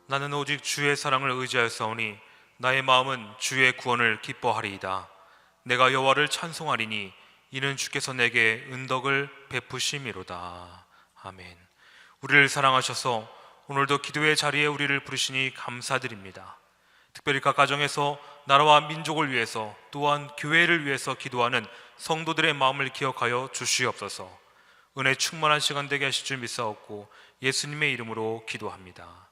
나는 오직 주의 사랑을 의지하였사오니 나의 마음은 주의 구원을 기뻐하리이다. 내가 여호와를 찬송하리니 이는 주께서 내게 은덕을 베푸심이로다. 아멘. 우리를 사랑하셔서 오늘도 기도의 자리에 우리를 부르시니 감사드립니다. 특별히 각 가정에서 나라와 민족을 위해서, 또한 교회를 위해서 기도하는 성도들의 마음을 기억하여 주시옵소서. 은혜 충만한 시간 되게 하실 줄 믿사옵고 예수님의 이름으로 기도합니다.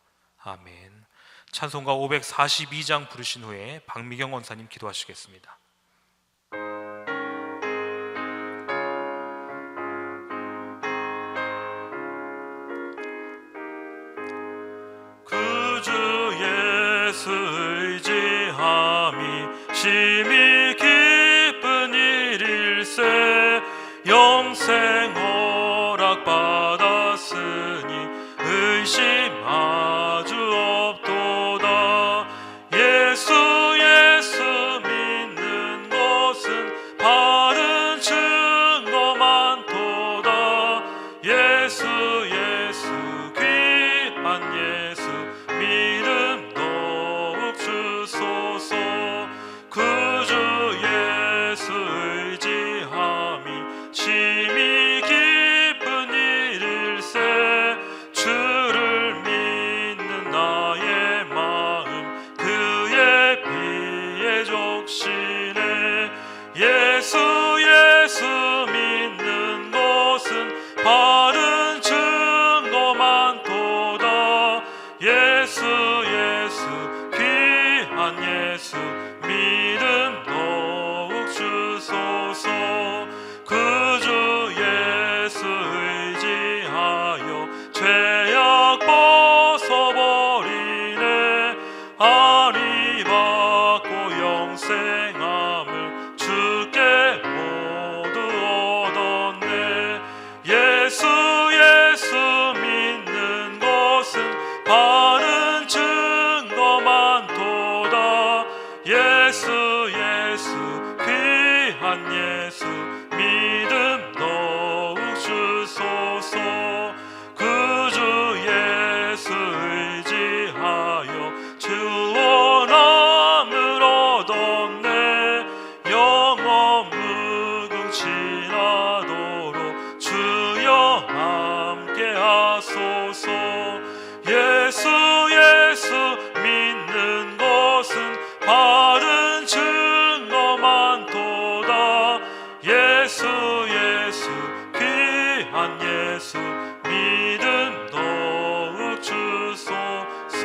아멘. 찬송가 542장 부르신 후에 박미경 원사님 기도하시겠습니다. 구주 예수 의지함이 심히 기쁜 일일세. 영생 허락받았으니 의심 아주 없도다. 예수 믿는 것은 바른 증거 많도다. 예수 귀한 예수 믿음 더욱 주소서. 구주 예수 의지함이 심히 기쁜 일일세. 주를 믿는 나의 마음 그의 피에 적시네. 예수 믿는 것은 바른 증거 많도다. 예수 귀한 예수 믿음 더욱 주소서. 구주 예수 의지하여 죄악 벗어버리네. 안위 받고 영생함을 주께 모두 얻었네. 예수 믿는 것은 바른 증거 많도다. 예수 귀한 예수 믿음 더욱 주소서. 구주 예수 의지하여 주원함을 얻었네. 영원 무궁지나도록 주여 함께 하소서. 예수 믿는 것은 바른 증거 많도다. 예수 귀한 예수 믿음 더욱 주소서.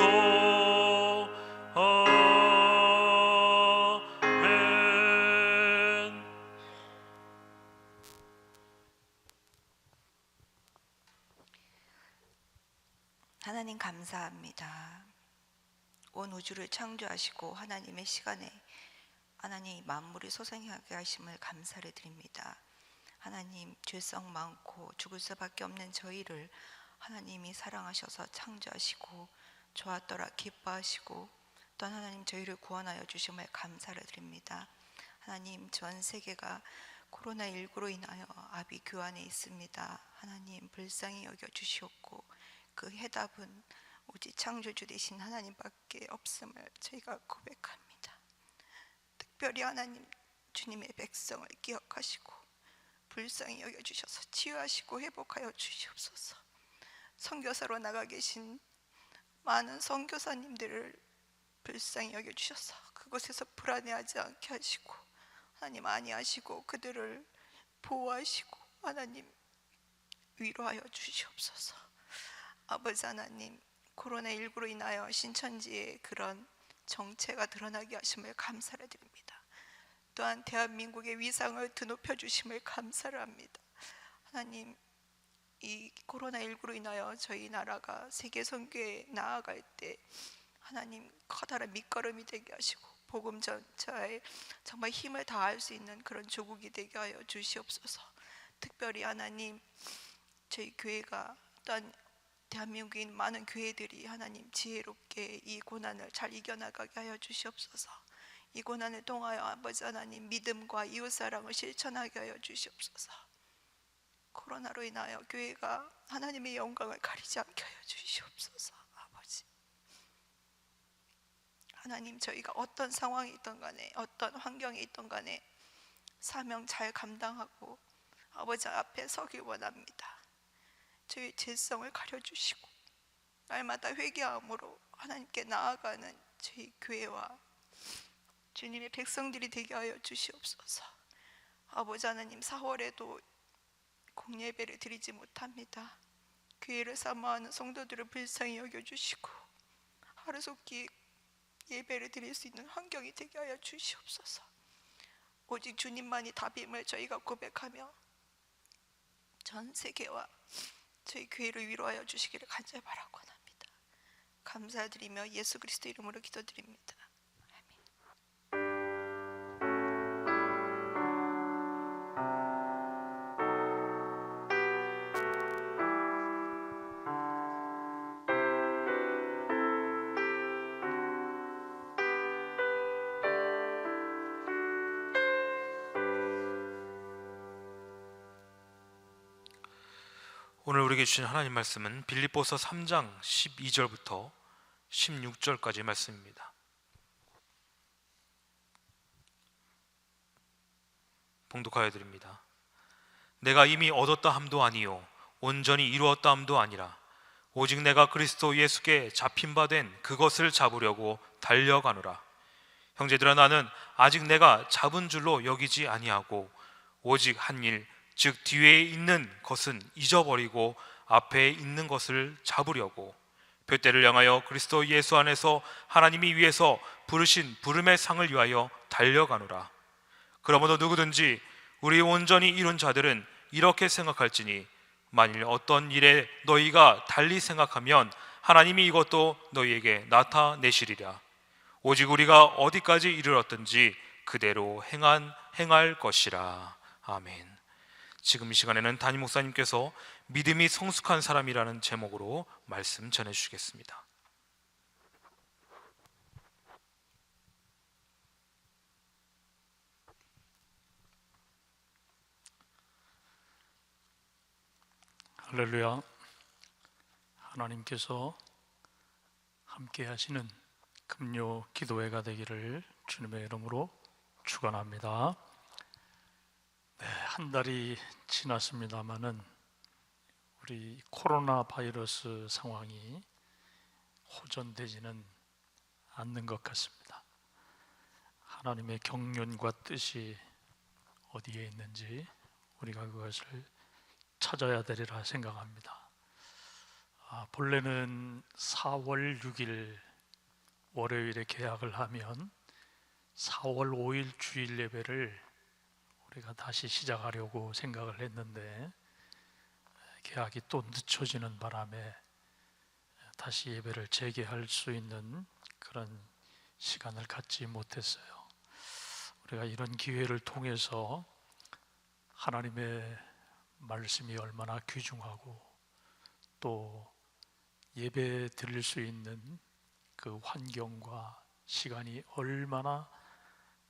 아멘. 하나님 감사합니다. 온 우주를 창조하시고 하나님의 시간에 하나님 만물이 소생하게 하심을 감사를 드립니다. 하나님 죄성 많고 죽을 수밖에 없는 저희를 하나님이 사랑하셔서 창조하시고 좋았더라 기뻐하시고 또한 하나님 저희를 구원하여 주심을 감사를 드립니다. 하나님 전 세계가 코로나19로 인하여 아비규환에 있습니다. 하나님 불쌍히 여겨주시옵고 그 해답은 오직 창조주 되신 하나님밖에 없음을 저희가 고백합니다. 특별히 하나님 주님의 백성을 기억하시고 불쌍히 여겨주셔서 치유하시고 회복하여 주시옵소서. 선교사로 나가 계신 많은 선교사님들을 불쌍히 여겨주셔서 그곳에서 불안해하지 않게 하시고 하나님 안위하시고 그들을 보호하시고 하나님 위로하여 주시옵소서. 아버지 하나님 코로나19로 인하여 신천지의 그런 정체가 드러나게 하심을 감사를 드립니다. 또한 대한민국의 위상을 드높여 주심을 감사를 합니다. 하나님 이 코로나19로 인하여 저희 나라가 세계 선교에 나아갈 때 하나님 커다란 밑거름이 되게 하시고 복음 전차에 정말 힘을 다할 수 있는 그런 조국이 되게 하여 주시옵소서. 특별히 하나님 저희 교회가 또한 대한민국에 있는 많은 교회들이 하나님 지혜롭게 이 고난을 잘 이겨나가게 하여 주시옵소서. 이 고난을 통하여 아버지 하나님 믿음과 이웃사랑을 실천하게 하여 주시옵소서. 코로나로 인하여 교회가 하나님의 영광을 가리지 않게 하여 주시옵소서. 아버지 하나님, 저희가 어떤 상황에 있던 간에, 어떤 환경에 있던 간에 사명 잘 감당하고 아버지 앞에 서기 원합니다. 저희 죄성을 가려주시고 날마다 회개함으로 하나님께 나아가는 저희 교회와 주님의 백성들이 되게 하여 주시옵소서. 아버지 하나님, 4월에도 공예배를 드리지 못합니다. 교회를 사모하는 성도들을 불쌍히 여겨주시고 하루속히 예배를 드릴 수 있는 환경이 되게 하여 주시옵소서. 오직 주님만이 답임을 저희가 고백하며 전 세계와 저희 교회를 위로하여 주시기를 간절히 바라고 합니다. 감사드리며 예수 그리스도 이름으로 기도드립니다. 오늘 우리에게 주신 하나님 말씀은 빌립보서 3장 12절부터 16절까지 말씀입니다. 봉독하여 드립니다. 내가 이미 얻었다 함도 아니요 온전히 이루었다 함도 아니라 오직 내가 그리스도 예수께 잡힌 바 된 그것을 잡으려고 달려가노라. 형제들아, 나는 아직 내가 잡은 줄로 여기지 아니하고 오직 한 일, 즉 뒤에 있는 것은 잊어버리고 앞에 있는 것을 잡으려고 둯대를 향하여 그리스도 예수 안에서 하나님이 위에서 부르신 부름의 상을 위하여 달려가노라. 그러므로 누구든지 우리 온전히 이룬 자들은 이렇게 생각할지니 만일 어떤 일에 너희가 달리 생각하면 하나님이 이것도 너희에게 나타내시리라. 오직 우리가 어디까지 이르렀든지 그대로 행할 것이라. 아멘. 지금 이 시간에는 담임 목사님께서 믿음이 성숙한 사람이라는 제목으로 말씀 전해주시겠습니다. 할렐루야. 하나님께서 함께 하시는 금요 기도회가 되기를 주님의 이름으로 축원합니다. 네, 한 달이 지났습니다마는 우리 코로나 바이러스 상황이 호전되지는 않는 것 같습니다. 하나님의 경륜과 뜻이 어디에 있는지 우리가 그것을 찾아야 되리라 생각합니다. 본래는 4월 6일 월요일에 개학을 하면 4월 5일 주일 예배를 우리가 다시 시작하려고 생각을 했는데 개학이 또 늦춰지는 바람에 다시 예배를 재개할 수 있는 그런 시간을 갖지 못했어요. 우리가 이런 기회를 통해서 하나님의 말씀이 얼마나 귀중하고 또 예배 드릴 수 있는 그 환경과 시간이 얼마나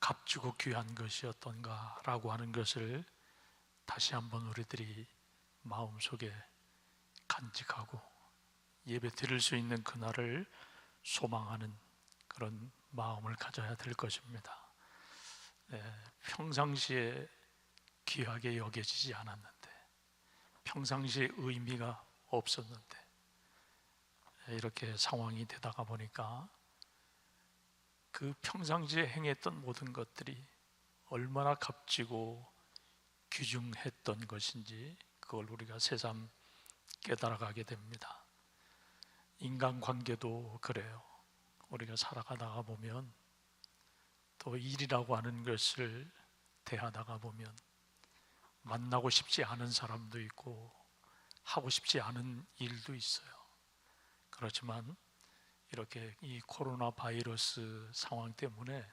값지고 귀한 것이었던가라고 하는 것을 다시 한번 우리들이 마음속에 간직하고 예배 드릴 수 있는 그날을 소망하는 그런 마음을 가져야 될 것입니다. 평상시에 귀하게 여겨지지 않았는데, 평상시에 의미가 없었는데 이렇게 상황이 되다가 보니까 그 평상시에 행했던 모든 것들이 얼마나 값지고 귀중했던 것인지 그걸 우리가 새삼 깨달아가게 됩니다. 인간관계도 그래요. 우리가 살아가다가 보면 또 일이라고 하는 것을 대하다가 보면 만나고 싶지 않은 사람도 있고 하고 싶지 않은 일도 있어요. 그렇지만 이렇게 이 코로나 바이러스 상황 때문에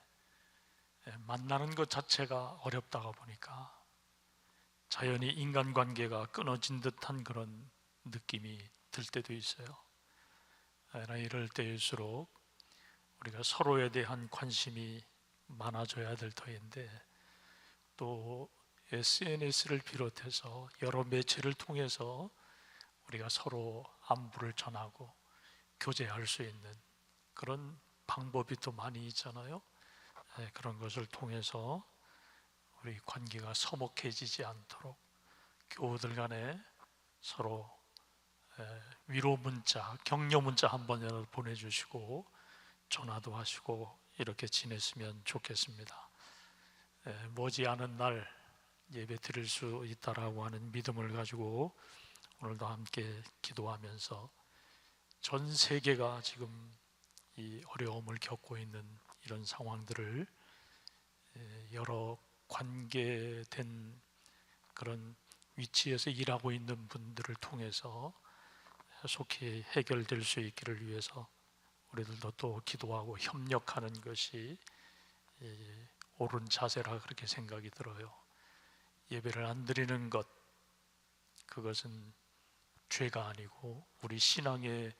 만나는 것 자체가 어렵다가 보니까 자연히 인간관계가 끊어진 듯한 그런 느낌이 들 때도 있어요. 이럴 때일수록 우리가 서로에 대한 관심이 많아져야 될 터인데, 또 SNS를 비롯해서 여러 매체를 통해서 우리가 서로 안부를 전하고 교제할 수 있는 그런 방법이 또 많이 있잖아요. 그런 것을 통해서 우리 관계가 서먹해지지 않도록 교우들 간에 서로 위로 문자, 격려 문자 한 번이라도 보내주시고 전화도 하시고 이렇게 지냈으면 좋겠습니다. 머지않은 날 예배 드릴 수 있다라고 하는 믿음을 가지고 오늘도 함께 기도하면서 전 세계가 지금 이 어려움을 겪고 있는 이런 상황들을 여러 관계된 그런 위치에서 일하고 있는 분들을 통해서 속히 해결될 수 있기를 위해서 우리들도 또 기도하고 협력하는 것이 옳은 자세라 그렇게 생각이 들어요. 예배를 안 드리는 것, 그것은 죄가 아니고 우리 신앙의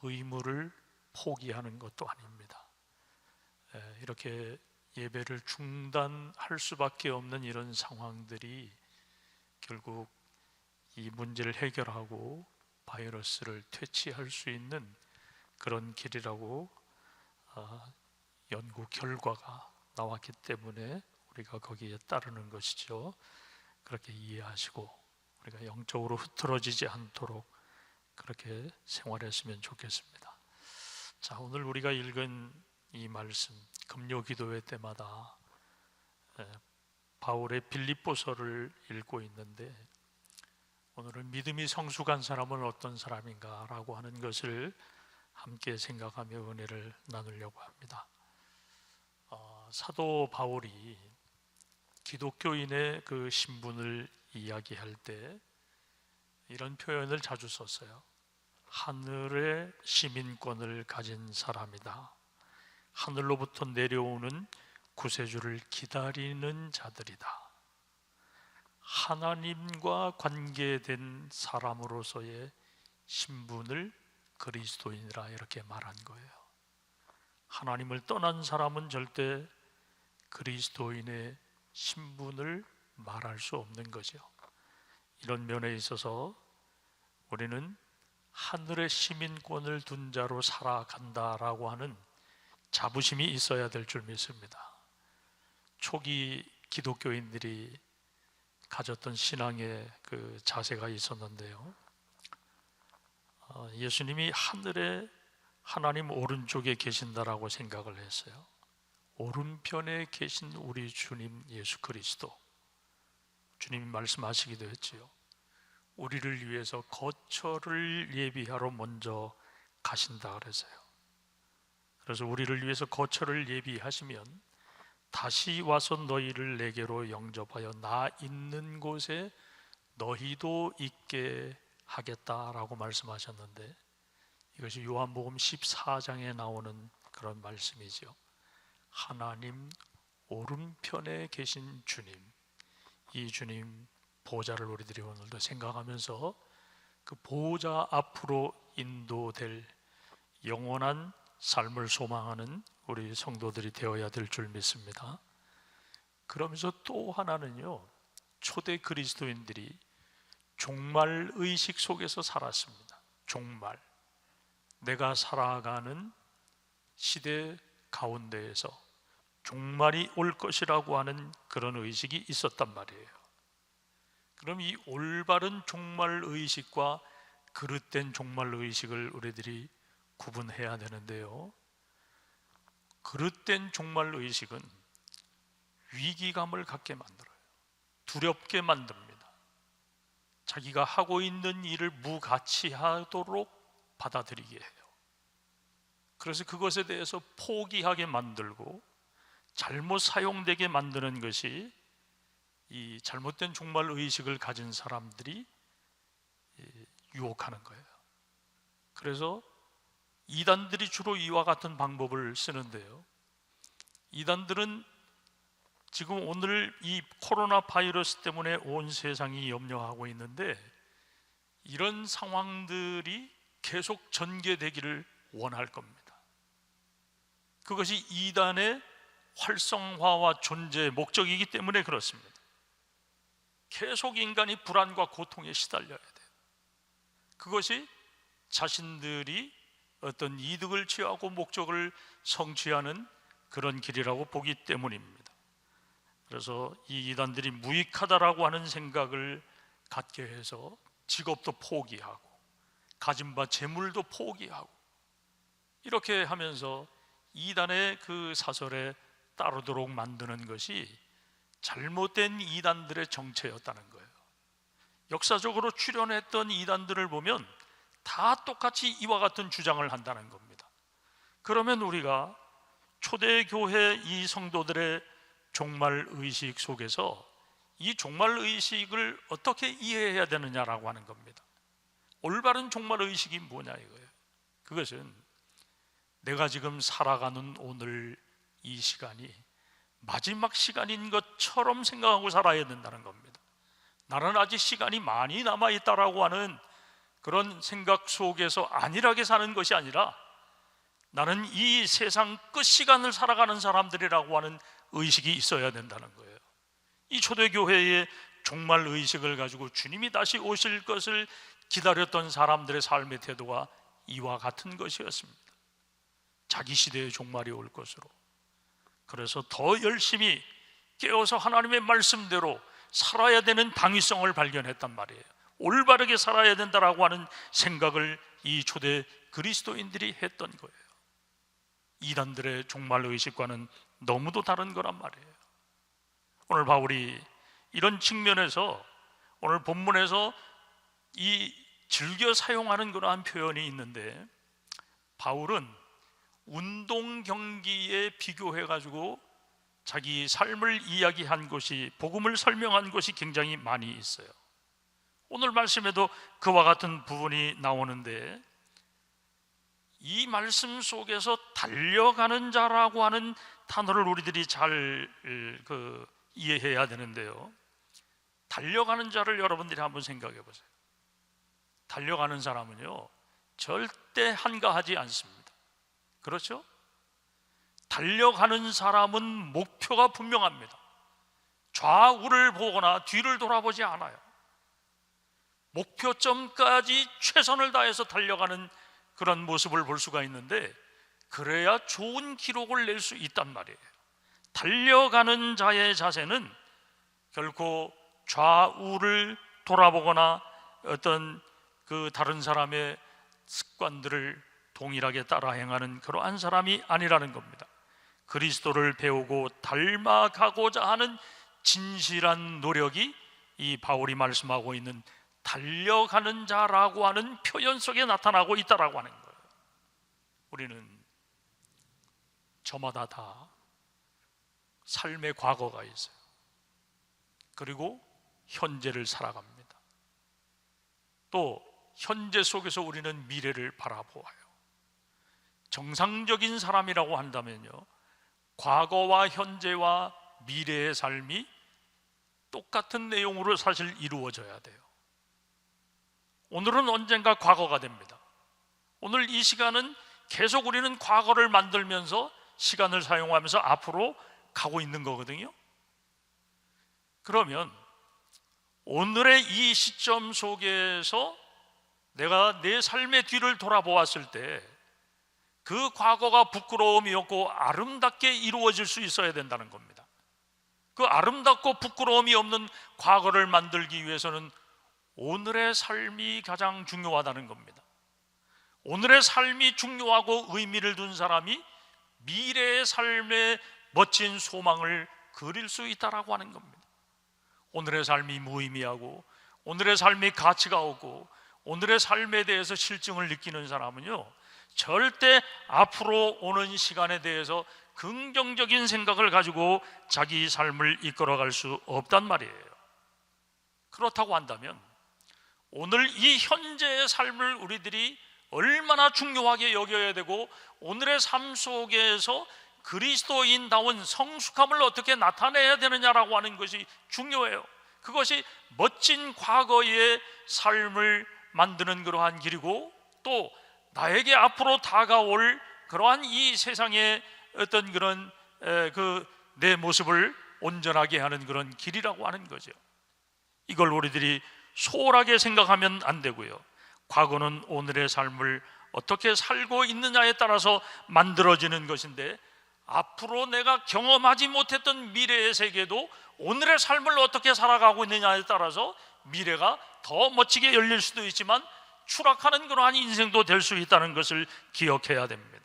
의무를 포기하는 것도 아닙니다. 이렇게 예배를 중단할 수밖에 없는 이런 상황들이 결국 이 문제를 해결하고 바이러스를 퇴치할 수 있는 그런 길이라고 연구 결과가 나왔기 때문에 우리가 거기에 따르는 것이죠. 그렇게 이해하시고 우리가 영적으로 흐트러지지 않도록 그렇게 생활했으면 좋겠습니다. 자, 오늘 우리가 읽은 이 말씀, 금요 기도회 때마다 바울의 빌립보서를 읽고 있는데 오늘은 믿음이 성숙한 사람은 어떤 사람인가라고 하는 것을 함께 생각하며 은혜를 나누려고 합니다. 사도 바울이 기독교인의 그 신분을 이야기할 때 이런 표현을 자주 썼어요. 하늘의 시민권을 가진 사람이다. 하늘로부터 내려오는 구세주를 기다리는 자들이다. 하나님과 관계된 사람으로서의 신분을 그리스도인이라 이렇게 말한 거예요. 하나님을 떠난 사람은 절대 그리스도인의 신분을 말할 수 없는 거죠. 이런 면에 있어서 우리는 하늘의 시민권을 둔 자로 살아간다라고 하는 자부심이 있어야 될 줄 믿습니다. 초기 기독교인들이 가졌던 신앙의 그 자세가 있었는데요. 예수님이 하늘에 하나님 오른쪽에 계신다라고 생각을 했어요. 오른편에 계신 우리 주님 예수 그리스도, 주님이 말씀하시기도 했지요. 우리를 위해서 거처를 예비하러 먼저 가신다 그랬어요. 그래서 우리를 위해서 거처를 예비하시면 다시 와서 너희를 내게로 영접하여 나 있는 곳에 너희도 있게 하겠다라고 말씀하셨는데, 이것이 요한복음 14장에 나오는 그런 말씀이죠. 하나님 오른편에 계신 주님, 이 주님 보좌를 우리들이 오늘도 생각하면서 그 보좌 앞으로 인도될 영원한 삶을 소망하는 우리 성도들이 되어야 될 줄 믿습니다. 그러면서 또 하나는요, 초대 그리스도인들이 종말 의식 속에서 살았습니다. 종말, 내가 살아가는 시대 가운데에서 종말이 올 것이라고 하는 그런 의식이 있었단 말이에요. 그럼 이 올바른 종말 의식과 그릇된 종말 의식을 우리들이 구분해야 되는데요, 그릇된 종말 의식은 위기감을 갖게 만들어요. 두렵게 만듭니다. 자기가 하고 있는 일을 무가치하도록 받아들이게 해요. 그래서 그것에 대해서 포기하게 만들고 잘못 사용되게 만드는 것이 이 잘못된 종말 의식을 가진 사람들이 유혹하는 거예요. 그래서 이단들이 주로 이와 같은 방법을 쓰는데요, 이단들은 지금 오늘 이 코로나 바이러스 때문에 온 세상이 염려하고 있는데 이런 상황들이 계속 전개되기를 원할 겁니다. 그것이 이단의 활성화와 존재의 목적이기 때문에 그렇습니다. 계속 인간이 불안과 고통에 시달려야 돼요. 그것이 자신들이 어떤 이득을 취하고 목적을 성취하는 그런 길이라고 보기 때문입니다. 그래서 이 이단들이 무익하다라고 하는 생각을 갖게 해서 직업도 포기하고 가진 바 재물도 포기하고 이렇게 하면서 이단의 그 사설에 따르도록 만드는 것이 잘못된 이단들의 정체였다는 거예요. 역사적으로 출현했던 이단들을 보면 다 똑같이 이와 같은 주장을 한다는 겁니다. 그러면 우리가 초대교회 이 성도들의 종말의식 속에서 이 종말의식을 어떻게 이해해야 되느냐라고 하는 겁니다. 올바른 종말의식이 뭐냐 이거예요. 그것은 내가 지금 살아가는 오늘 이 시간이 마지막 시간인 것처럼 생각하고 살아야 된다는 겁니다. 나는 아직 시간이 많이 남아있다라고 하는 그런 생각 속에서 안일하게 사는 것이 아니라 나는 이 세상 끝 시간을 살아가는 사람들이라고 하는 의식이 있어야 된다는 거예요. 이 초대교회의 종말의식을 가지고 주님이 다시 오실 것을 기다렸던 사람들의 삶의 태도가 이와 같은 것이었습니다. 자기 시대의 종말이 올 것으로. 그래서 더 열심히 깨어서 하나님의 말씀대로 살아야 되는 당위성을 발견했단 말이에요. 올바르게 살아야 된다라고 하는 생각을 이 초대 그리스도인들이 했던 거예요. 이단들의 종말의식과는 너무도 다른 거란 말이에요. 오늘 바울이 이런 측면에서 오늘 본문에서 이 즐겨 사용하는 그러한 표현이 있는데, 바울은 운동 경기에 비교해 가지고 자기 삶을 이야기한 것이, 복음을 설명한 것이 굉장히 많이 있어요. 오늘 말씀에도 그와 같은 부분이 나오는데, 이 말씀 속에서 달려가는 자라고 하는 단어를 우리들이 잘 이해해야 되는데요, 달려가는 자를 여러분들이 한번 생각해 보세요. 달려가는 사람은요 절대 한가하지 않습니다. 그렇죠? 달려가는 사람은 목표가 분명합니다. 좌우를 보거나 뒤를 돌아보지 않아요. 목표점까지 최선을 다해서 달려가는 그런 모습을 볼 수가 있는데, 그래야 좋은 기록을 낼 수 있단 말이에요. 달려가는 자의 자세는 결코 좌우를 돌아보거나 어떤 그 다른 사람의 습관들을 동일하게 따라 행하는 그러한 사람이 아니라는 겁니다. 그리스도를 배우고 닮아가고자 하는 진실한 노력이 이 바울이 말씀하고 있는 달려가는 자라고 하는 표현 속에 나타나고 있다라고 하는 거예요. 우리는 저마다 다 삶의 과거가 있어요. 그리고 현재를 살아갑니다. 또 현재 속에서 우리는 미래를 바라보아요. 정상적인 사람이라고 한다면요, 과거와 현재와 미래의 삶이 똑같은 내용으로 사실 이루어져야 돼요. 오늘은 언젠가 과거가 됩니다. 오늘 이 시간은 계속 우리는 과거를 만들면서 시간을 사용하면서 앞으로 가고 있는 거거든요. 그러면 오늘의 이 시점 속에서 내가 내 삶의 뒤를 돌아보았을 때 그 과거가 부끄러움이었고 아름답게 이루어질 수 있어야 된다는 겁니다. 그 아름답고 부끄러움이 없는 과거를 만들기 위해서는 오늘의 삶이 가장 중요하다는 겁니다. 오늘의 삶이 중요하고 의미를 둔 사람이 미래의 삶의 멋진 소망을 그릴 수 있다라고 하는 겁니다. 오늘의 삶이 무의미하고 오늘의 삶이 가치가 없고 오늘의 삶에 대해서 실증을 느끼는 사람은요, 절대 앞으로 오는 시간에 대해서 긍정적인 생각을 가지고 자기 삶을 이끌어갈 수 없단 말이에요. 그렇다고 한다면 오늘 이 현재의 삶을 우리들이 얼마나 중요하게 여겨야 되고, 오늘의 삶 속에서 그리스도인다운 성숙함을 어떻게 나타내야 되느냐라고 하는 것이 중요해요. 그것이 멋진 과거의 삶을 만드는 그러한 길이고, 또 나에게 앞으로 다가올 그러한 이 세상의 어떤 그런 내 모습을 온전하게 하는 그런 길이라고 하는 거죠. 이걸 우리들이 소홀하게 생각하면 안 되고요, 과거는 오늘의 삶을 어떻게 살고 있느냐에 따라서 만들어지는 것인데, 앞으로 내가 경험하지 못했던 미래의 세계도 오늘의 삶을 어떻게 살아가고 있느냐에 따라서 미래가 더 멋지게 열릴 수도 있지만 추락하는 그러한 인생도 될 수 있다는 것을 기억해야 됩니다.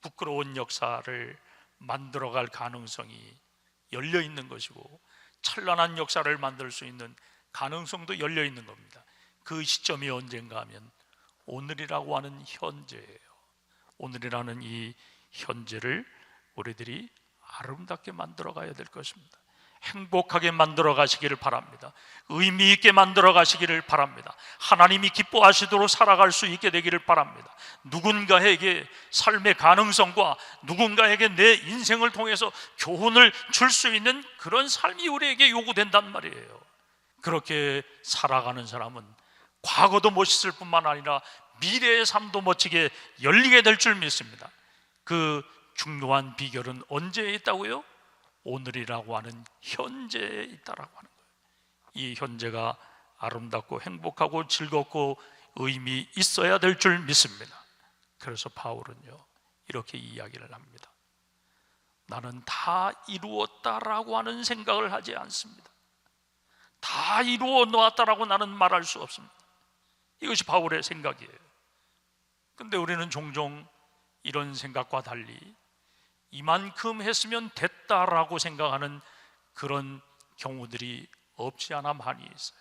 부끄러운 역사를 만들어갈 가능성이 열려 있는 것이고, 찬란한 역사를 만들 수 있는 가능성도 열려 있는 겁니다. 그 시점이 언젠가 하면 오늘이라고 하는 현재예요. 오늘이라는 이 현재를 우리들이 아름답게 만들어 가야 될 것입니다. 행복하게 만들어 가시기를 바랍니다. 의미 있게 만들어 가시기를 바랍니다. 하나님이 기뻐하시도록 살아갈 수 있게 되기를 바랍니다. 누군가에게 삶의 가능성과 누군가에게 내 인생을 통해서 교훈을 줄 수 있는 그런 삶이 우리에게 요구된단 말이에요. 그렇게 살아가는 사람은 과거도 멋있을 뿐만 아니라 미래의 삶도 멋지게 열리게 될 줄 믿습니다. 그 중요한 비결은 언제에 있다고요? 오늘이라고 하는 현재에 있다라고 하는 거예요. 이 현재가 아름답고 행복하고 즐겁고 의미 있어야 될 줄 믿습니다. 그래서 바울은요, 이렇게 이야기를 합니다. 나는 다 이루었다라고 하는 생각을 하지 않습니다. 다 이루어 놓았다라고 나는 말할 수 없습니다. 이것이 바울의 생각이에요. 근데 우리는 종종 이런 생각과 달리 이만큼 했으면 됐다라고 생각하는 그런 경우들이 없지 않아 많이 있어요.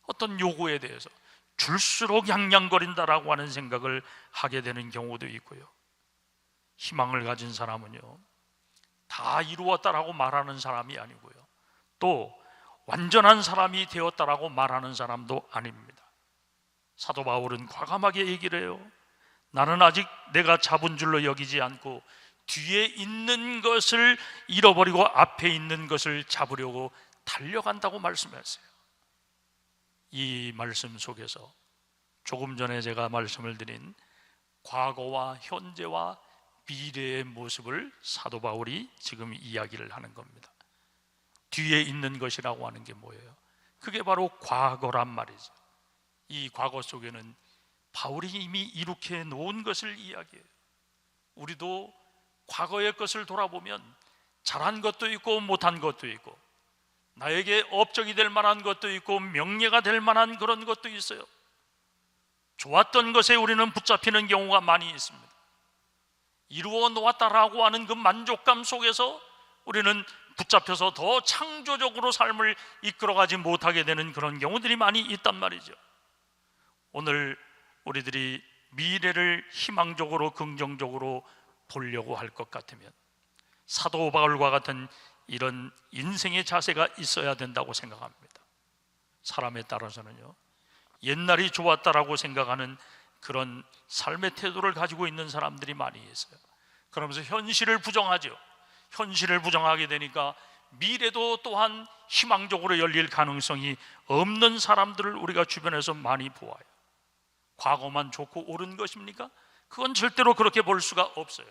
어떤 요구에 대해서 줄수록 양양거린다라고 하는 생각을 하게 되는 경우도 있고요. 희망을 가진 사람은요, 다 이루었다라고 말하는 사람이 아니고요, 또 완전한 사람이 되었다라고 말하는 사람도 아닙니다. 사도 바울은 과감하게 얘기를 해요. 나는 아직 내가 잡은 줄로 여기지 않고 뒤에 있는 것을 잃어버리고 앞에 있는 것을 잡으려고 달려간다고 말씀했어요. 이 말씀 속에서 조금 전에 제가 말씀을 드린 과거와 현재와 미래의 모습을 사도 바울이 지금 이야기를 하는 겁니다. 뒤에 있는 것이라고 하는 게 뭐예요? 그게 바로 과거란 말이죠. 이 과거 속에는 바울이 이미 이룩해 놓은 것을 이야기해요. 우리도 과거의 것을 돌아보면 잘한 것도 있고 못한 것도 있고, 나에게 업적이 될 만한 것도 있고 명예가 될 만한 그런 것도 있어요. 좋았던 것에 우리는 붙잡히는 경우가 많이 있습니다. 이루어 놓았다라고 하는 그 만족감 속에서 우리는 붙잡혀서 더 창조적으로 삶을 이끌어가지 못하게 되는 그런 경우들이 많이 있단 말이죠. 오늘 우리들이 미래를 희망적으로 긍정적으로 보려고 할 것 같으면 사도 바울과 같은 이런 인생의 자세가 있어야 된다고 생각합니다. 사람에 따라서는요, 옛날이 좋았다라고 생각하는 그런 삶의 태도를 가지고 있는 사람들이 많이 있어요. 그러면서 현실을 부정하죠. 현실을 부정하게 되니까 미래도 또한 희망적으로 열릴 가능성이 없는 사람들을 우리가 주변에서 많이 보아요. 과거만 좋고 옳은 것입니까? 그건 절대로 그렇게 볼 수가 없어요.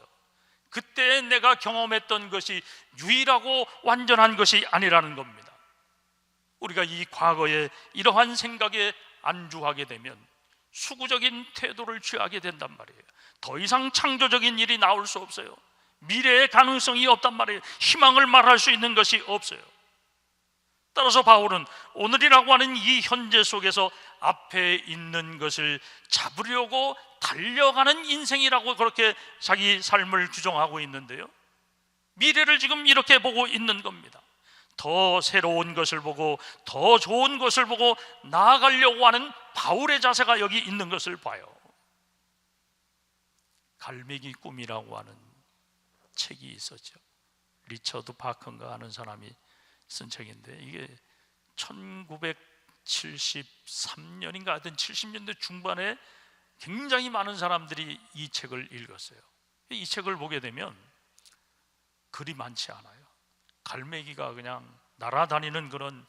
그때 내가 경험했던 것이 유일하고 완전한 것이 아니라는 겁니다. 우리가 이 과거에 이러한 생각에 안주하게 되면 수구적인 태도를 취하게 된단 말이에요. 더 이상 창조적인 일이 나올 수 없어요. 미래의 가능성이 없단 말이에요. 희망을 말할 수 있는 것이 없어요. 따라서 바울은 오늘이라고 하는 이 현재 속에서 앞에 있는 것을 잡으려고 달려가는 인생이라고 그렇게 자기 삶을 규정하고 있는데요, 미래를 지금 이렇게 보고 있는 겁니다. 더 새로운 것을 보고 더 좋은 것을 보고 나아가려고 하는 바울의 자세가 여기 있는 것을 봐요. 갈매기 꿈이라고 하는 책이 있었죠. 리처드 파커인가 하는 사람이 쓴 책인데, 이게 1973년인가 하여튼 70년대 중반에 굉장히 많은 사람들이 이 책을 읽었어요. 이 책을 보게 되면 글이 많지 않아요. 갈매기가 그냥 날아다니는 그런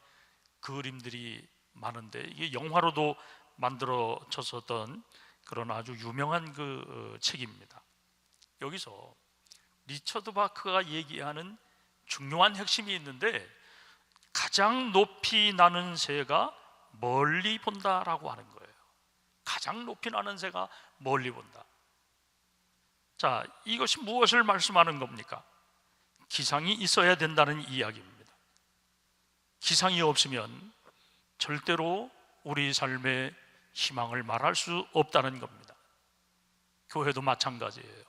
그림들이 많은데, 이게 영화로도 만들어졌었던 그런 아주 유명한 그 책입니다. 여기서 리처드 바크가 얘기하는 중요한 핵심이 있는데, 가장 높이 나는 새가 멀리 본다라고 하는 거예요. 가장 가장 높이 나는 새가 멀리 본다. 자, 이것이 무엇을 말씀하는 겁니까? 기상이 있어야 된다는 이야기입니다. 기상이 없으면 절대로 우리 삶의 희망을 말할 수 없다는 겁니다. 교회도 마찬가지예요.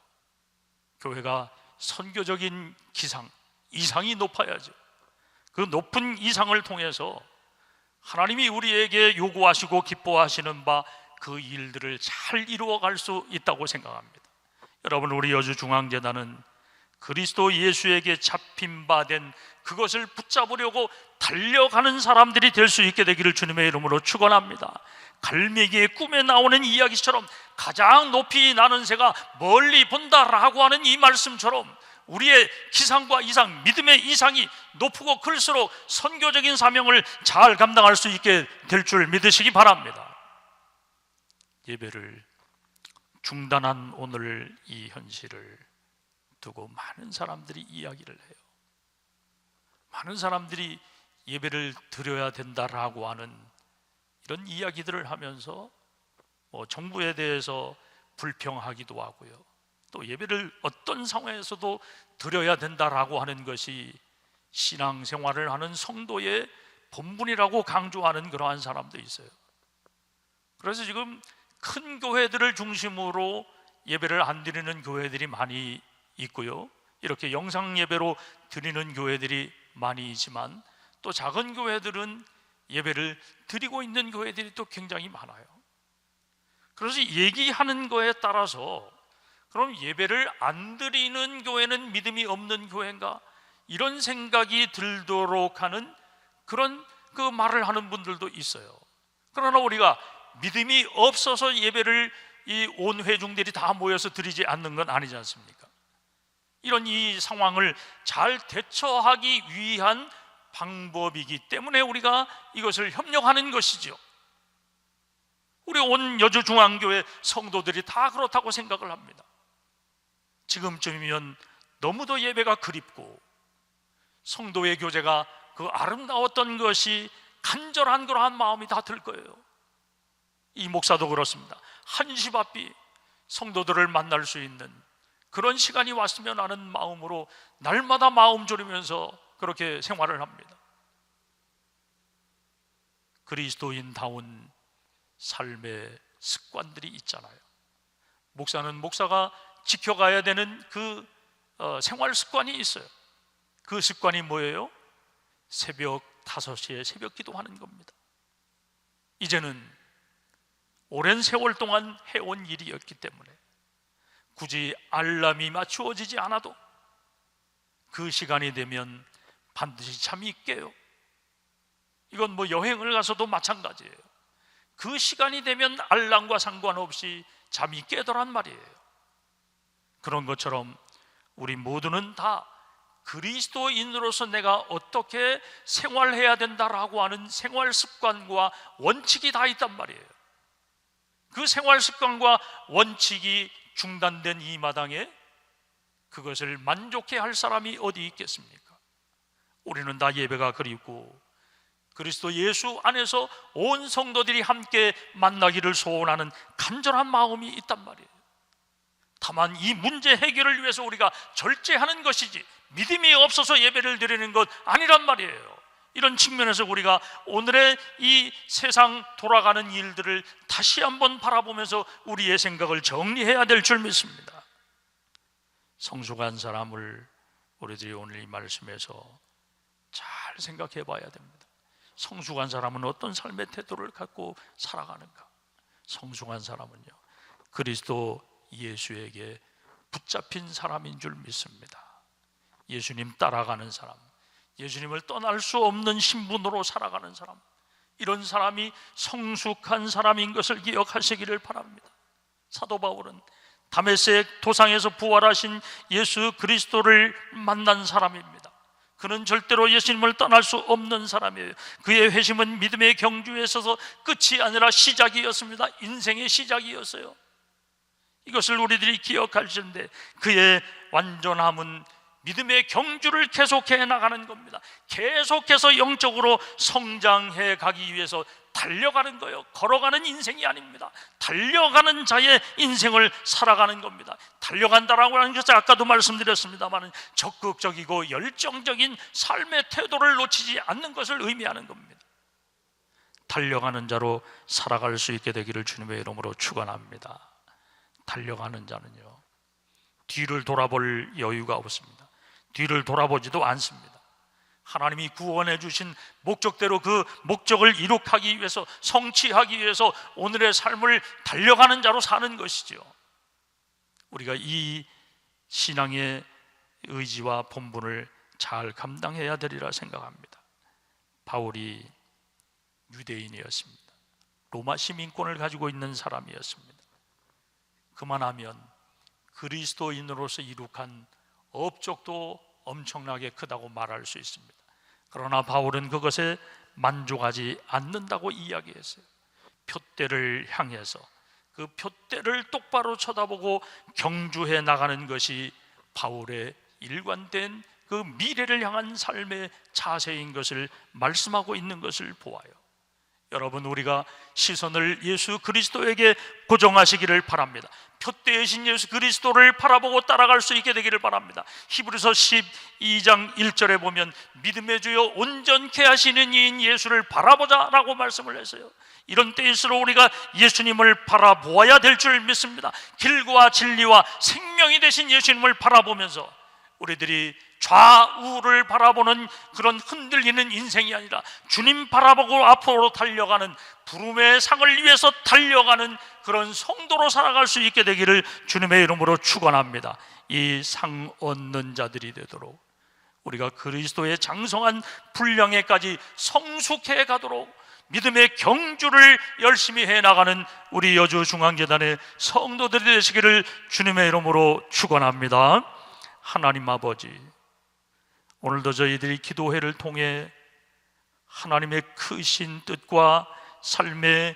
교회가 선교적인 기상, 이상이 높아야죠. 그 높은 이상을 통해서 하나님이 우리에게 요구하시고 기뻐하시는 바 그 일들을 잘 이루어갈 수 있다고 생각합니다. 여러분, 우리 여주중앙재단은 그리스도 예수에게 잡힌 바 된 그것을 붙잡으려고 달려가는 사람들이 될 수 있게 되기를 주님의 이름으로 축원합니다. 갈매기의 꿈에 나오는 이야기처럼 가장 높이 나는 새가 멀리 본다라고 하는 이 말씀처럼 우리의 기상과 이상, 믿음의 이상이 높고 클수록 선교적인 사명을 잘 감당할 수 있게 될 줄 믿으시기 바랍니다. 예배를 중단한 오늘 이 현실을 두고 많은 사람들이 이야기를 해요. 많은 사람들이 예배를 드려야 된다라고 하는 이런 이야기들을 하면서 정부에 대해서 불평하기도 하고요. 또 예배를 어떤 상황에서도 드려야 된다라고 하는 것이 신앙생활을 하는 성도의 본분이라고 강조하는 그러한 사람도 있어요. 그래서 지금 큰 교회들을 중심으로 예배를 안 드리는 교회들이 많이 있고요, 이렇게 영상 예배로 드리는 교회들이 많이 있지만 또 작은 교회들은 예배를 드리고 있는 교회들이 또 굉장히 많아요. 그래서 얘기하는 거에 따라서 그럼 예배를 안 드리는 교회는 믿음이 없는 교회인가? 이런 생각이 들도록 하는 그런 그 말을 하는 분들도 있어요. 그러나 우리가 믿음이 없어서 예배를 이 온 회중들이 다 모여서 드리지 않는 건 아니지 않습니까? 이런 이 상황을 잘 대처하기 위한 방법이기 때문에 우리가 이것을 협력하는 것이죠. 우리 온 여주중앙교회 성도들이 다 그렇다고 생각을 합니다. 지금쯤이면 너무도 예배가 그립고 성도의 교제가 그 아름다웠던 것이 간절한 그러한 마음이 다 들 거예요. 이 목사도 그렇습니다. 한시바삐 성도들을 만날 수 있는 그런 시간이 왔으면 하는 마음으로 날마다 마음 졸이면서 그렇게 생활을 합니다. 그리스도인다운 삶의 습관들이 있잖아요. 목사는 목사가 지켜가야 되는 그 생활 습관이 있어요. 그 습관이 뭐예요? 새벽 5시에 새벽 기도하는 겁니다. 이제는 오랜 세월 동안 해온 일이었기 때문에 굳이 알람이 맞추어지지 않아도 그 시간이 되면 반드시 잠이 깨요. 이건 뭐 여행을 가서도 마찬가지예요. 그 시간이 되면 알람과 상관없이 잠이 깨더란 말이에요. 그런 것처럼 우리 모두는 다 그리스도인으로서 내가 어떻게 생활해야 된다라고 하는 생활 습관과 원칙이 다 있단 말이에요. 그 생활 습관과 원칙이 중단된 이 마당에 그것을 만족해 할 사람이 어디 있겠습니까? 우리는 다 예배가 그립고 그리스도 예수 안에서 온 성도들이 함께 만나기를 소원하는 간절한 마음이 있단 말이에요. 다만 이 문제 해결을 위해서 우리가 절제하는 것이지 믿음이 없어서 예배를 드리는 것 아니란 말이에요. 이런 측면에서 우리가 오늘의 이 세상 돌아가는 일들을 다시 한번 바라보면서 우리의 생각을 정리해야 될 줄 믿습니다. 성숙한 사람을 우리들이 오늘 이 말씀에서 잘 생각해 봐야 됩니다. 성숙한 사람은 어떤 삶의 태도를 갖고 살아가는가? 성숙한 사람은요, 그리스도 예수에게 붙잡힌 사람인 줄 믿습니다. 예수님 따라가는 사람, 예수님을 떠날 수 없는 신분으로 살아가는 사람, 이런 사람이 성숙한 사람인 것을 기억하시기를 바랍니다. 사도 바울은 다메섹 도상에서 부활하신 예수 그리스도를 만난 사람입니다. 그는 절대로 예수님을 떠날 수 없는 사람이에요. 그의 회심은 믿음의 경주에 있어서 끝이 아니라 시작이었습니다. 인생의 시작이었어요. 이것을 우리들이 기억할 텐데 그의 완전함은 믿음의 경주를 계속해 나가는 겁니다. 계속해서 영적으로 성장해 가기 위해서 달려가는 거예요. 걸어가는 인생이 아닙니다. 달려가는 자의 인생을 살아가는 겁니다. 달려간다라고 하는 것은 아까도 말씀드렸습니다만 적극적이고 열정적인 삶의 태도를 놓치지 않는 것을 의미하는 겁니다. 달려가는 자로 살아갈 수 있게 되기를 주님의 이름으로 축원합니다. 달려가는 자는요, 뒤를 돌아볼 여유가 없습니다. 뒤를 돌아보지도 않습니다. 하나님이 구원해 주신 목적대로 그 목적을 이룩하기 위해서, 성취하기 위해서 오늘의 삶을 달려가는 자로 사는 것이죠. 우리가 이 신앙의 의지와 본분을 잘 감당해야 되리라 생각합니다. 바울이 유대인이었습니다. 로마 시민권을 가지고 있는 사람이었습니다. 그만하면 그리스도인으로서 이룩한 업적도 엄청나게 크다고 말할 수 있습니다. 그러나 바울은 그것에 만족하지 않는다고 이야기했어요. 표대를 향해서 그 표대를 똑바로 쳐다보고 경주해 나가는 것이 바울의 일관된 그 미래를 향한 삶의 자세인 것을 말씀하고 있는 것을 보아요. 여러분, 우리가 시선을 예수 그리스도에게 고정하시기를 바랍니다. 표대이신 예수 그리스도를 바라보고 따라갈 수 있게 되기를 바랍니다. 히브리서 12장 1절에 보면 믿음의 주여 온전케 하시는 이인 예수를 바라보자 라고 말씀을 했어요. 이런 때일수록 우리가 예수님을 바라보아야 될 줄 믿습니다. 길과 진리와 생명이 되신 예수님을 바라보면서 우리들이 좌우를 바라보는 그런 흔들리는 인생이 아니라 주님 바라보고 앞으로 달려가는, 부름의 상을 위해서 달려가는 그런 성도로 살아갈 수 있게 되기를 주님의 이름으로 축원합니다. 이 상 얻는 자들이 되도록 우리가 그리스도의 장성한 분량에까지 성숙해 가도록 믿음의 경주를 열심히 해나가는 우리 여주중앙재단의 성도들이 되시기를 주님의 이름으로 축원합니다. 하나님 아버지, 오늘도 저희들이 기도회를 통해 하나님의 크신 뜻과 삶의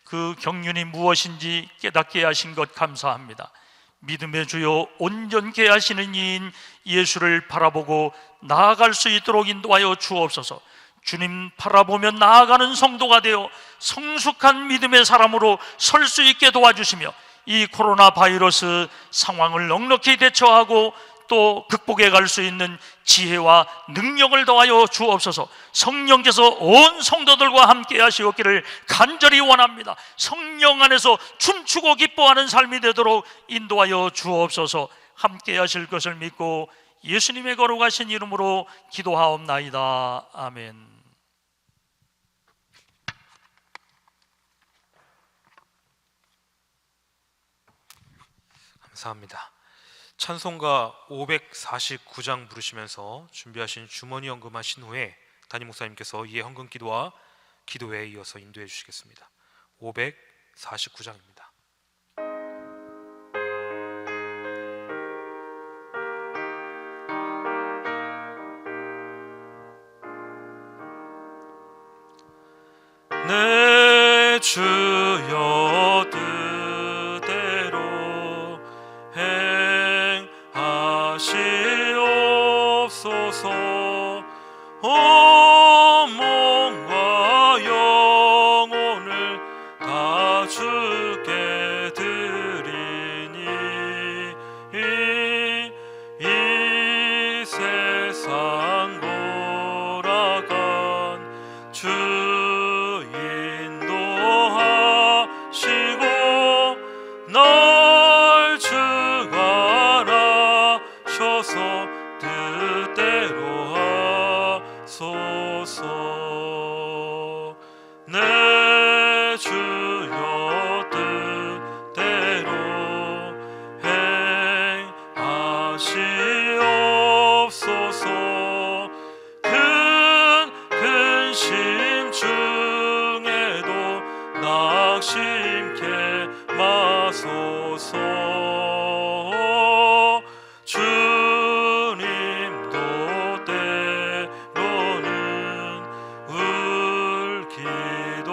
그 경륜이 무엇인지 깨닫게 하신 것 감사합니다. 믿음의 주여 온전케 하시는 이인 예수를 바라보고 나아갈 수 있도록 인도하여 주옵소서. 주님 바라보며 나아가는 성도가 되어 성숙한 믿음의 사람으로 설 수 있게 도와주시며 이 코로나 바이러스 상황을 넉넉히 대처하고 또 극복해 갈 수 있는 지혜와 능력을 더하여 주옵소서. 성령께서 온 성도들과 함께 하시옵기를 간절히 원합니다. 성령 안에서 춤추고 기뻐하는 삶이 되도록 인도하여 주옵소서. 함께 하실 것을 믿고 예수님의 거룩하신 이름으로 기도하옵나이다. 아멘. 감사합니다. 찬송가 549장 부르시면서 준비하신 주머니 헌금하신 후에 담임 목사님께서 이에 헌금 기도와 기도회에 이어서 인도해 주시겠습니다. 549장입니다. 내 주여 뜻대로 행하시옵소서. 온 몸과 영혼을 다 주께 드리니 이 세상 돌아간 주 날 주관하셔서 뜻대로 하소서. 내 주여 뜻대로 행하시옵소서. 큰 근심 중에도 낙심케 마소서. 주님도 때로는 울기도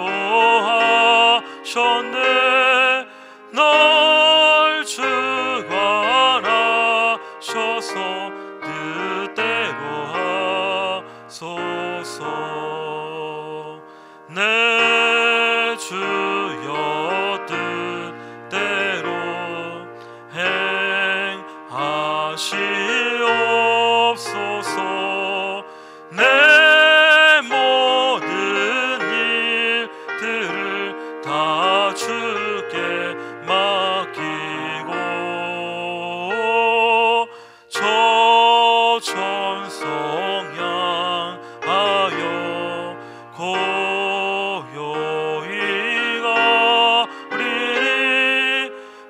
하셨네. 날 주관하셔서 뜻대로 하소서. 내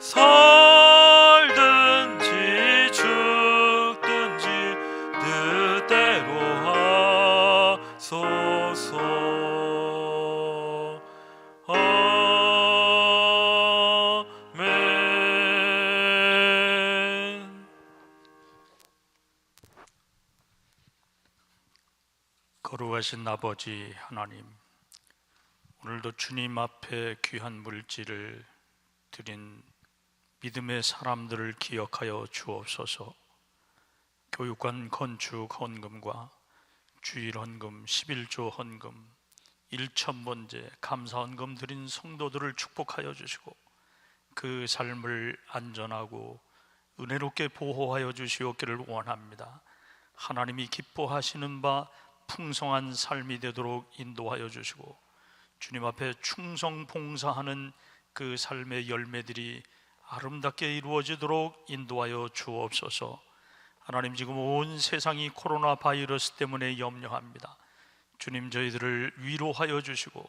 살든지 죽든지 뜻대로 하소서. 아멘. 거룩하신 아버지 하나님, 오늘도 주님 앞에 귀한 물질을 드린 믿음의 사람들을 기억하여 주옵소서. 교육관 건축 헌금과 주일 헌금, 11조 헌금, 1,000번째 감사 헌금 드린 성도들을 축복하여 주시고 그 삶을 안전하고 은혜롭게 보호하여 주시옵기를 원합니다. 하나님이 기뻐하시는 바 풍성한 삶이 되도록 인도하여 주시고 주님 앞에 충성 봉사하는 그 삶의 열매들이 아름답게 이루어지도록 인도하여 주옵소서. 하나님, 지금 온 세상이 코로나 바이러스 때문에 염려합니다. 주님, 저희들을 위로하여 주시고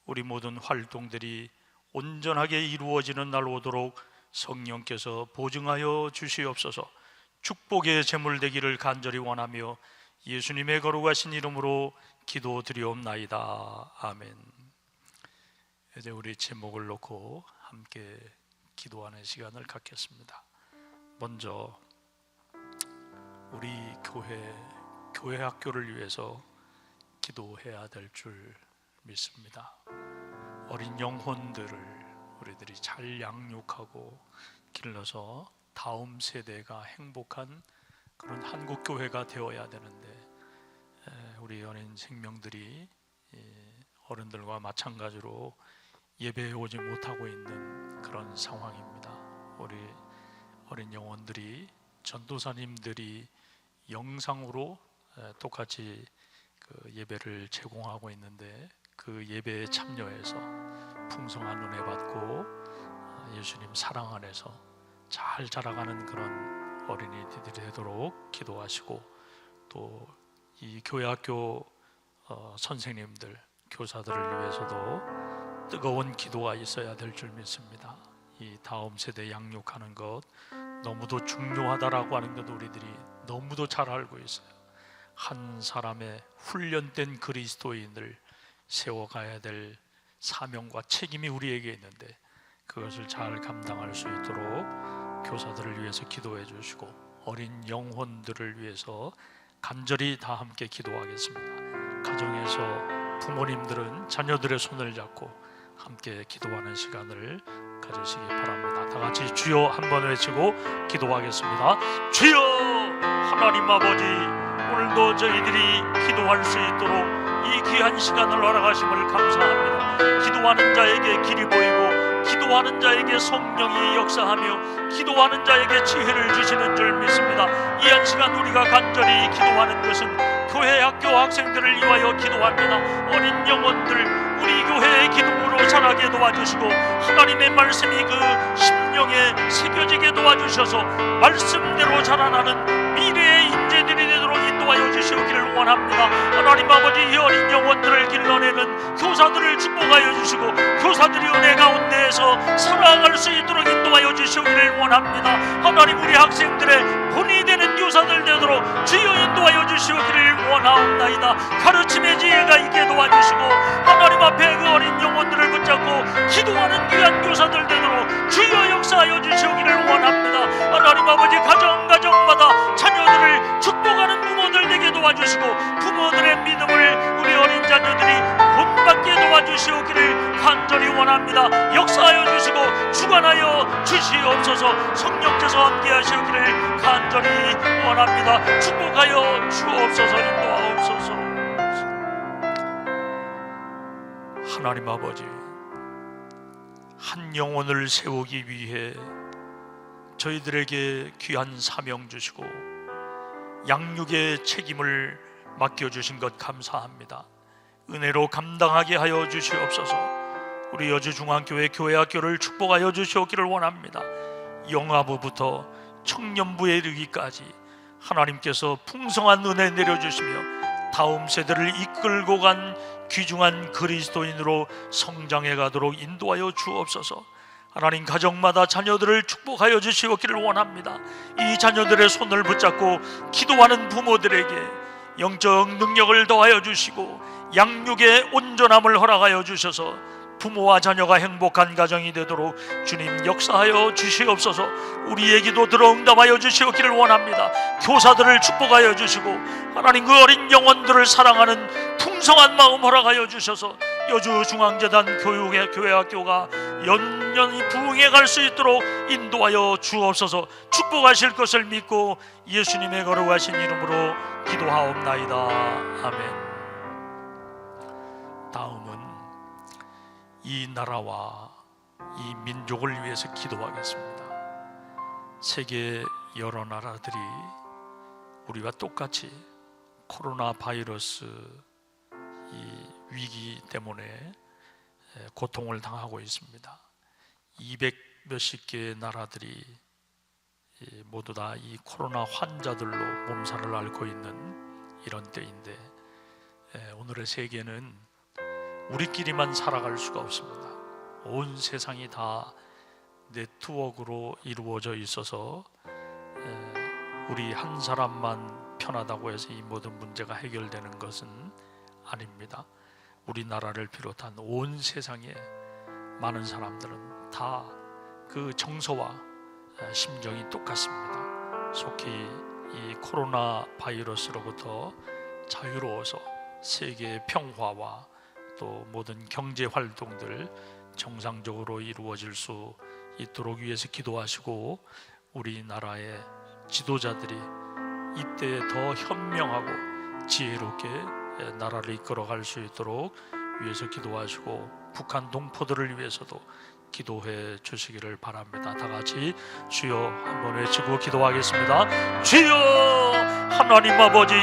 우리 모든 활동들이 온전하게 이루어지는 날 오도록 성령께서 보증하여 주시옵소서. 축복의 제물 되기를 간절히 원하며 예수님의 거룩하신 이름으로 기도드리옵나이다. 아멘. 이제 우리 제목을 놓고 함께 기도하는 시간을 갖겠습니다. 먼저 우리 교회 학교를 위해서 기도해야 될 줄 믿습니다. 어린 영혼들을 우리들이 잘 양육하고 길러서 다음 세대가 행복한 그런 한국 교회가 되어야 되는데 우리 어린 생명들이 어른들과 마찬가지로 예배에 오지 못하고 있는 그런 상황입니다. 우리 어린 영혼들이 전도사님들이 영상으로 똑같이 그 예배를 제공하고 있는데 그 예배에 참여해서 풍성한 은혜 받고 예수님 사랑 안에서 잘 자라가는 그런 어린이들이 되도록 기도하시고, 또 이 교회학교 선생님들, 교사들을 위해서도 뜨거운 기도가 있어야 될 줄 믿습니다. 이 다음 세대 양육하는 것 너무도 중요하다라고 하는 것 우리들이 너무도 잘 알고 있어요. 한 사람의 훈련된 그리스도인을 세워가야 될 사명과 책임이 우리에게 있는데 그것을 잘 감당할 수 있도록 교사들을 위해서 기도해 주시고, 어린 영혼들을 위해서 간절히 다 함께 기도하겠습니다. 가정에서 부모님들은 자녀들의 손을 잡고 함께 기도하는 시간을 가지시기 바랍니다. 다 같이 주여 한번 외치고 기도하겠습니다. 주여! 하나님 아버지, 오늘도 저희들이 기도할 수 있도록 이 귀한 시간을 허락하심을 감사합니다. 기도하는 자에게 길이 보이고 기도하는 자에게 성령이 역사하며 기도하는 자에게 지혜를 주시는 줄 믿습니다. 이 한 시간 우리가 간절히 기도하는 것은 교회 학교 학생들을 위하여 기도합니다. 어린 영혼들 우리 교회의 기둥으로 자라게 도와주시고 하나님의 말씀이 그 심령에 새겨지게 도와주셔서 말씀대로 자라나는 미래의 인재들이 되도록 인도하여 주시기를 원합니다. 하나님 아버지, 이 어린 영혼들을 길러내는 교사들을 축복하여 주시고 교사들이 은혜 가운데에서 살아갈 수 있도록 인도하여 주시기를 원합니다. 하나님, 우리 학생들의 본이 되는 교사들 되도록 주여 인도하여 주시기를 원하옵나이다. 가르침의 지혜가 있게 도와주시고 하나님 앞에 그 어린 영혼들을 붙잡고 기도하는 귀한 교사들 되도록 주여 역사하여 주시기를 원합니다. 하나님 아버지, 가정마다 자녀들을 축복하는 부모들 되게 도와주시고 부모들의 믿음을 우리 어린 자녀들이 본받게 도와주시기를 간절히 원합니다. 역사하여 주시고 주관하여 주시옵소서. 성령께서 함께 하시기를 간절히 원합니다. 축복하여 주옵소서. 인도하옵소서. 하나님 아버지, 한 영혼을 세우기 위해 저희들에게 귀한 사명 주시고 양육의 책임을 맡겨주신 것 감사합니다. 은혜로 감당하게 하여 주시옵소서. 우리 여주중앙교회 교회학교를 축복하여 주시옵기를 원합니다. 영아부부터 청년부에 이르기까지 하나님께서 풍성한 은혜 내려주시며 다음 세대를 이끌고 간 귀중한 그리스도인으로 성장해 가도록 인도하여 주옵소서. 하나님 가정마다 자녀들을 축복하여 주시옵기를 원합니다. 이 자녀들의 손을 붙잡고 기도하는 부모들에게 영적 능력을 더하여 주시고 양육의 온전함을 허락하여 주셔서 부모와 자녀가 행복한 가정이 되도록 주님 역사하여 주시옵소서. 우리의 기도 들어 응답하여 주시옵기를 원합니다. 교사들을 축복하여 주시고 하나님 그 어린 영혼들을 사랑하는 풍성한 마음 허락하여 주셔서 여주중앙재단 교육의 교회학교가 연연히 부흥해 갈 수 있도록 인도하여 주옵소서. 축복하실 것을 믿고 예수님의 거룩하신 이름으로 기도하옵나이다. 아멘. 다음은 이 나라와 이 민족을 위해서 기도하겠습니다. 세계 여러 나라들이 우리와 똑같이 코로나 바이러스 이 위기 때문에 고통을 당하고 있습니다. 200 몇십 개의 나라들이 모두 다 이 코로나 환자들로 몸살을 앓고 있는 이런 때인데, 오늘의 세계는 우리끼리만 살아갈 수가 없습니다. 온 세상이 다 네트워크로 이루어져 있어서 우리 한 사람만 편하다고 해서 이 모든 문제가 해결되는 것은 아닙니다. 우리나라를 비롯한 온 세상에 많은 사람들은 다 그 정서와 심정이 똑같습니다. 속히 이 코로나 바이러스로부터 자유로워서 세계의 평화와 또 모든 경제 활동들 정상적으로 이루어질 수 있도록 위해서 기도하시고, 우리나라의 지도자들이 이때에 더 현명하고 지혜롭게 나라를 이끌어갈 수 있도록 위해서 기도하시고, 북한 동포들을 위해서도 기도해 주시기를 바랍니다. 다 같이 주여 한번 외치고 기도하겠습니다. 주여 하나님 아버지,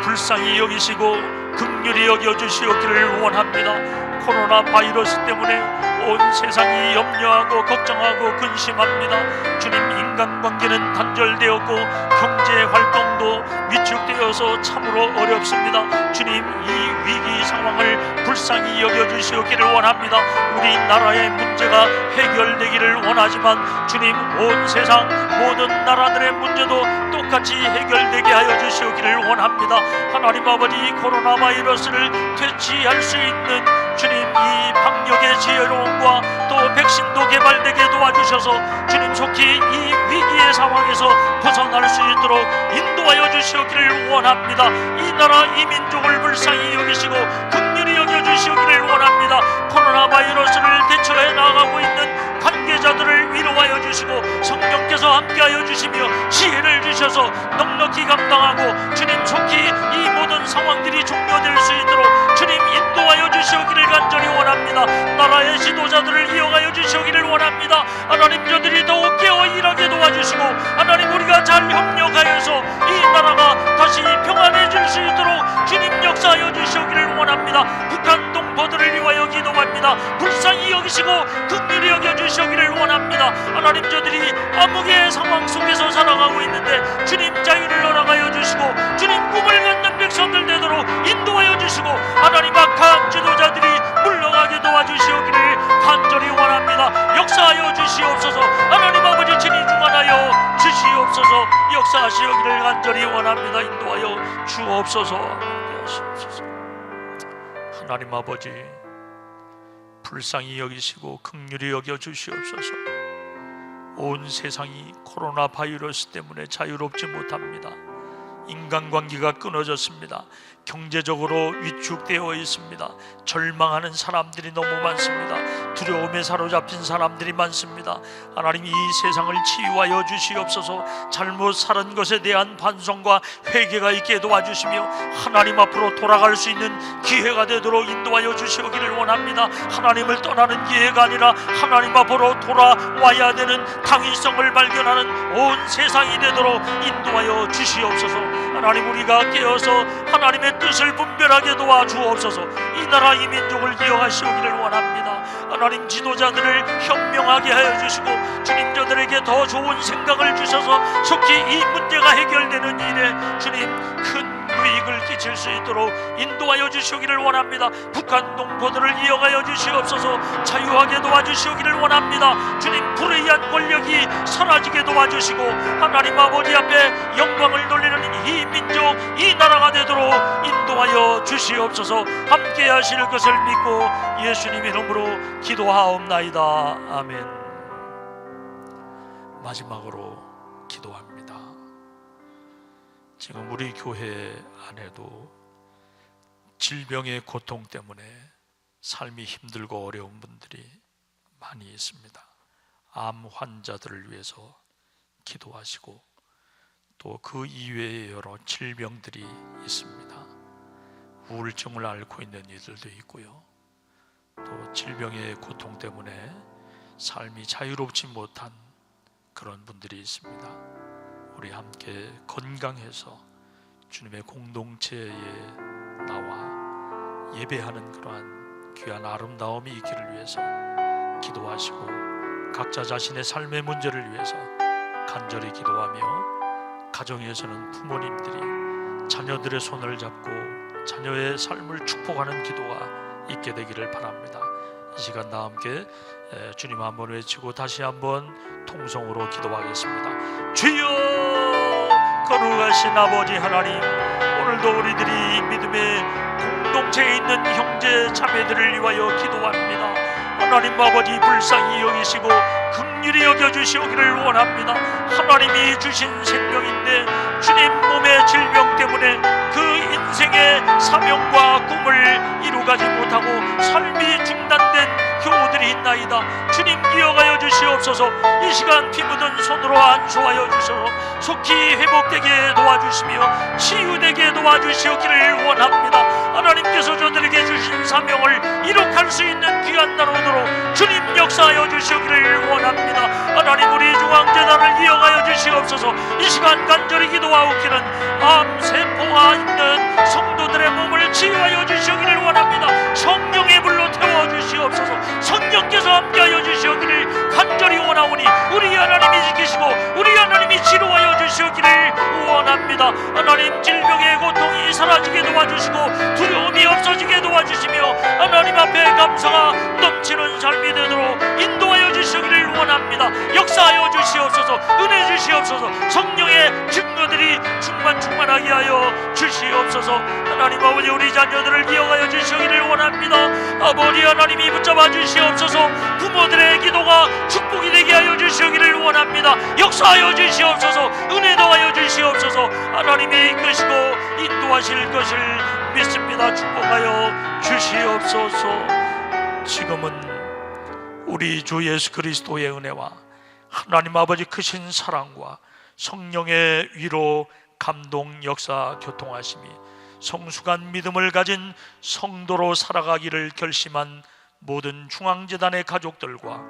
불쌍히 여기시고 긍휼히 여겨주시옵기를 원합니다. 코로나 바이러스 때문에 온 세상이 염려하고 걱정하고 근심합니다. 주님, 인간관계는 단절되었고 경제 활동도 위축되어서 참으로 어렵습니다. 주님, 이 위기 상황을 불쌍히 여겨주시옵기를 원합니다. 우리나라의 문제가 해결되기를 원하지만 주님, 온 세상 모든 나라들의 문제도 똑같이 해결되게 하여 주시옵기를 원합니다. 하나님 아버지, 코로나 바이러스를 퇴치할 수 있는 주님, 이 방역의 지혜로움과 또 백신도 개발되게 도와주셔서 주님, 속히 이 위기의 상황에서 벗어날 수 있도록 인도하여 주시옵기를 원합니다. 이 나라 이 민족을 불쌍히 여기시고 긍휼히 여겨주시옵기를 원합니다. 코로나 바이러스를 대처해 나가고 있는 관계자들을 위로하여 주시고 성령께서 함께하여 주시며 지혜를 주셔서 넉넉히 감당하고 주님, 속히 이 모든 상황들이 종료될 수 있도록 주님 인도하여 주시옵기를 간절히 원합니다. 나라의 지도자들을 이어가여 주시옵기를 원합니다. 하나님, 저들이 더욱 깨어 일하게 도와주시고 하나님, 우리가 잘 협력하여서 이 나라가 다시 평안해질 수 있도록 주님 역사하여 주시옵기를 원합니다. 북한 동포들을 위하여 기도합니다. 불쌍히 여기시고 긍휼히 여겨 주시옵기를 원합니다. 하나님, 저들이 암흑의 상황 속에서 살아가고 있는데 주님 자유를 허락하여 주시고 주님 꿈을 갖는 백성들 되도록 인도하여 주시고 하나님, 악한 지도자들이 물러가게 도와주시옵기를 간절히 원합니다. 역사하여 주시옵소서. 하나님 아버지, 진히 중환하여 주시옵소서. 역사하시옵기를 간절히 원합니다. 인도하여 주옵소서. 하나님 아버지, 불쌍히 여기시고 긍휼히 여겨 주시옵소서. 온 세상이 코로나 바이러스 때문에 자유롭지 못합니다. 인간관계가 끊어졌습니다. 경제적으로 위축되어 있습니다. 절망하는 사람들이 너무 많습니다. 두려움에 사로잡힌 사람들이 많습니다. 하나님, 이 세상을 치유하여 주시옵소서. 잘못 살은 것에 대한 반성과 회개가 있게 도와주시며 하나님 앞으로 돌아갈 수 있는 기회가 되도록 인도하여 주시기를 원합니다. 하나님을 떠나는 기회가 아니라 하나님 앞으로 돌아와야 되는 당위성을 발견하는 온 세상이 되도록 인도하여 주시옵소서. 하나님, 우리가 깨어서 하나님의 뜻을 분별하게 도와주옵소서. 이 나라 이 민족을 기억하시기를 원합니다. 하나님, 지도자들을 현명하게 하여 주시고 주님, 저들에게 더 좋은 생각을 주셔서 속히 이 문제가 해결되는 일에 주님 큰 유익을 끼칠 수 있도록 인도하여 주시기를 원합니다. 북한 동포들을 이어가여 주시옵소서. 자유하게 도와주시기를 원합니다. 주님, 불의한 권력이 사라지게 도와주시고 하나님 아버지 앞에 영광을 돌리는 이 민족, 이 나라가 되도록 인도하여 주시옵소서. 함께 하실 것을 믿고 예수님 이름으로 기도하옵나이다. 아멘. 마지막으로 기도합니다. 지금 우리 교회 안에도 질병의 고통 때문에 삶이 힘들고 어려운 분들이 많이 있습니다. 암 환자들을 위해서 기도하시고 또 그 이외의 여러 질병들이 있습니다. 우울증을 앓고 있는 이들도 있고요. 또 질병의 고통 때문에 삶이 자유롭지 못한 그런 분들이 있습니다. 우리 함께 건강해서 주님의 공동체에 나와 예배하는 그러한 귀한 아름다움이 있기를 위해서 기도하시고 각자 자신의 삶의 문제를 위해서 간절히 기도하며 가정에서는 부모님들이 자녀들의 손을 잡고 자녀의 삶을 축복하는 기도가 있게 되기를 바랍니다. 이 시간 다 함께 주님 한번 외치고 다시 한번 통성으로 기도하겠습니다. 주여, 거룩하신 아버지 하나님, 오늘도 우리들이 믿음의 공동체에 있는 형제 자매들을 위하여 기도합니다. 하나님 아버지, 불쌍히 여기시고 긍휼히 여겨주시기를 원합니다. 하나님이 주신 생명인데 주님 몸의 질병 때문에 그 인생의 사명과 꿈을 이루가지 못하고 삶이 중단된 교우들이 있나이다. 주님, 기억하여 주시옵소서. 이 시간 피 묻은 손으로 안수하여 주셔서 속히 회복되게 도와주시며 치유되게 도와주시기를 원합니다. 하나님께서 저들에게 주신 사명을 이룩할 수 있는 귀한 날 오도록 주님 역사하여 주시기를 원합니다. 하나님, 우리 중앙재단을 이어가여 주시옵소서. 이 시간 간절히 기도하옵기는 암세포가 있는 성도들의 몸을 치유하여 주시기를 원합니다. 성령의 불로 태워주시옵소서. 성령께서 함께하여 주시기를 간절히 원하오니 우리 하나님이 지키시고 우리 하나님이 치료하여 주시기를 원합니다. 하나님, 질병의 고통이 사라지게 도와주시고 두려움이 없어지게 도와주시며 하나님 앞에 감사가 넘치는 삶이 되도록 인도하여 주시기를 원합니다. 역사하여 주시옵소서. 은혜 주시옵소서. 성령의 증거들이 충만하게 하여 주시옵소서. 하나님 아버지, 우리 자녀들을 이어가여 주시기를 원합니다. 아버지 하나님이 붙잡아 주시옵소서. 부모들의 기도가 축복이 되게 하여 주시기를 원합니다. 역사하여 주시옵소서. 은혜 더하여 주시옵소서. 하나님의 이끄시고 인도하실 것을 믿습니다. 축복하여 주시옵소서. 지금은 우리 주 예수 그리스도의 은혜와 하나님 아버지 크신 사랑과 성령의 위로, 감동, 역사, 교통하심이 성숙한 믿음을 가진 성도로 살아가기를 결심한 모든 중앙재단의 가족들과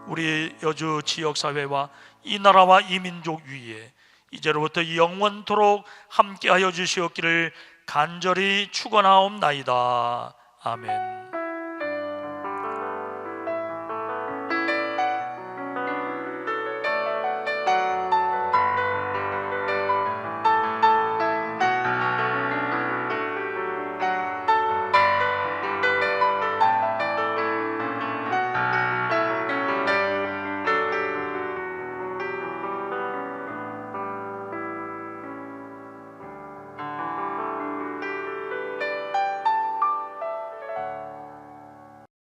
우리 여주 지역사회와 이 나라와 이 민족 위에 이제로부터 영원토록 함께하여 주시옵기를 간절히 축원하옵나이다. 아멘.